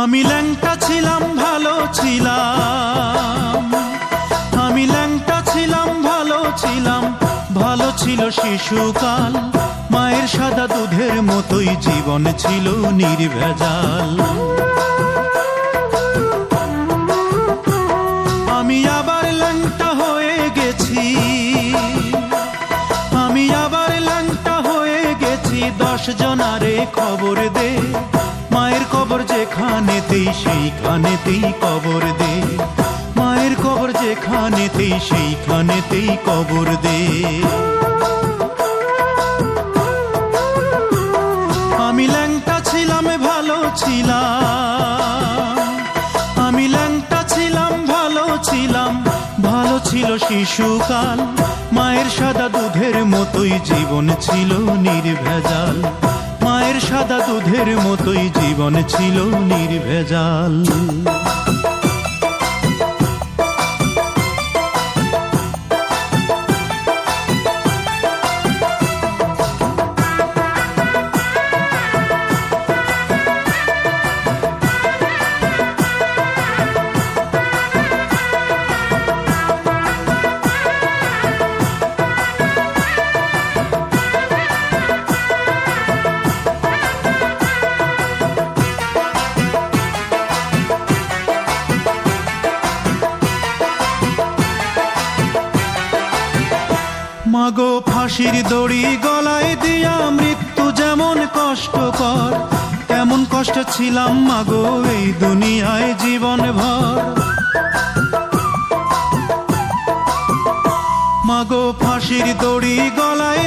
আমি ল্যাংটা ছিলাম ভালো ছিলাম, আমি ল্যাংটা ছিলাম ভালো ছিলাম, ভালো ছিল শিশুকাল। মায়ের সাদা দুধের মতোই জীবন ছিল নির্ভেজাল। আমি আবার ল্যাংটা হয়ে গেছি, আমি আবার ল্যাংটা হয়ে গেছি। 10 জনারে খবর দে, মায়ের কবর যেখানেতেই সেইখানেতেই কবর দে, মায়ের কবর যেখানেতেই সেইখানেতেই কবর দে। আমি ল্যাংটা ছিলাম ভালো ছিলাম, আমি ল্যাংটা ছিলাম ভালো ছিলাম, ভালো ছিল শিশুকাল। মায়ের সাদা দুধের মতোই জীবন ছিল নির্ভেজাল, মায়ের সাদা দুধের মতোই জীবন ছিল নির্ভেজাল। মাগো ফাঁসির দড়ি গলায় দিয়া মৃত্যু যেমন কষ্টকর, তেমন কষ্ট ছিলাম মাগো এই দুনিয়ায় জীবন ভর। মাগো ফাঁসির দড়ি গলায়